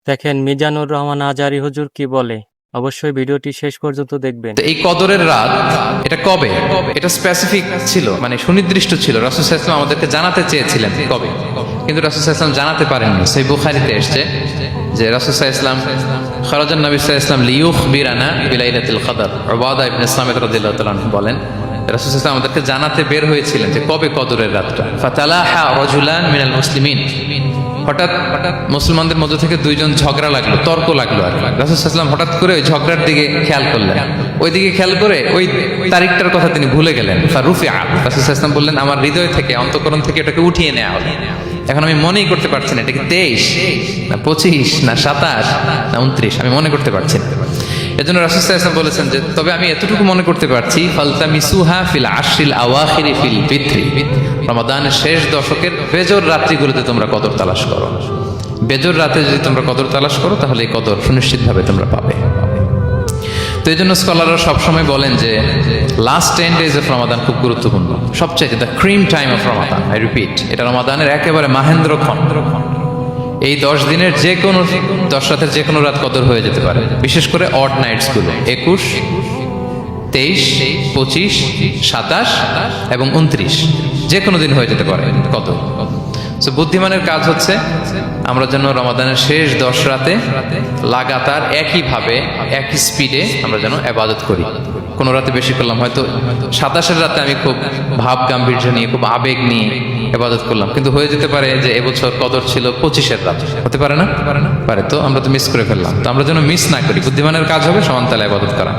দেখেন মিজানুর রহমান আজহারী হুজুর কি বলে। অবশ্যই ভিডিওটি শেষ পর্যন্ত দেখবেন। তো এই কদরের রাত এটা কবে, এটা স্পেসিফিক ছিল, মানে সুনির্দিষ্ট ছিল। রাসূল সাল্লাল্লাহু আলাইহি ওয়াসাল্লাম আমাদেরকে জানাতে চেয়েছিলেন কবে, কিন্তু রাসূল সাল্লাল্লাহু আলাইহি ওয়াসাল্লাম জানাতে পারেননি। সহিহ বুখারীতে এসেছে যে রাসূল সাল্লাল্লাহু আলাইহি ওয়াসাল্লাম খারাজান নবী সাল্লাল্লাহু আলাইহি ওয়াসাল্লাম লিয়ুখবিরানা বিলাইলাতিল কদর। উবাদা ইবনে সামিত রাদিয়াল্লাহু তাআলা আনহু বলেন, রাসূল সাল্লাল্লাহু আলাইহি ওয়াসাল্লাম আমাদেরকে জানাতে বের হয়েছিলেন যে কবে কদরের রাতটা। ফাতালাহা রাজুলান মিনাল মুসলিমিন, হঠাৎ মুসলমানদের মধ্যে থেকে দুইজন ঝগড়া লাগলো, তর্ক লাগলো। আর রাসূল সাল্লাল্লাহু আলাইহি ওয়াসাল্লাম হঠাৎ করে ওই ঝগড়ার দিকে খেয়াল করলেন, ওই দিকে খেয়াল করে ওই তারিখটার কথা তিনি ভুলে গেলেন। ফারুফিআ, রাসূল সাল্লাল্লাহু আলাইহি ওয়াসাল্লাম বললেন, আমার হৃদয় থেকে, অন্তঃকরণ থেকে এটাকে উঠিয়ে নেওয়া হলো। এখন আমি মনেই করতে পারছি না এটা কি 23 না 25 না 27 না 29, আমি মনে করতে পারছি না। এজন্য রাসূল সাল্লাল্লাহু আলাইহি ওয়াসাল্লাম বলেছেন যে তবে আমি এতটুকু মনে করতে পারছি, ফালতামিসুহা ফিল আশরিল আওয়াখিরি ফিল বিত্রি, রমাদানের শেষ দশকের বেজর রাত্রিগুলোতে তোমরা কদর তালাশ করো। বেজর রাতে যদি তোমরা কদর তালাশ করো তাহলে এই কদর সুনিশ্চিতভাবে তোমরা পাবে। তো এই জন্য স্কলাররা সবসময় বলেন যে লাস্ট 10 days অফ রমাদান খুব গুরুত্বপূর্ণ, সবচেয়ে the cream time of Ramadan. I repeat, এটা রমাদানের একেবারে মাহেন্দ্রক্ষণ। এই 10 দিনের যে কোনো 10 রাতের যে কোনো রাত কদর হয়ে যেতে পারে, বিশেষ করে অড নাইটস গুলো 21, 23, 25, 27 এবং 29, যে কোনো দিন হয়ে যেতে পারে কদর। সো বুদ্ধিমানের কাজ হচ্ছে আমরা যেন রমাদানের শেষ 10 রাতে লাগাতার একইভাবে একই স্পিডে আমরা যেন ইবাদত করি। কোনো রাতে বেশি করলাম, হয়তো 27-এর রাতে আমি খুব ভাব গাম্ভীর্য নিয়ে, খুব আবেগ নিয়ে ইবাদত করলাম, কিন্তু হয়ে যেতে পারে যে এবছর কদর ছিল 25-এর রাত, হতে পারে না? পারে। তো আমরা তো মিস করে ফেললাম। তো আমরা যেন মিস না করি, বুদ্ধিমানের কাজ হবে সমান তালে ইবাদত করা।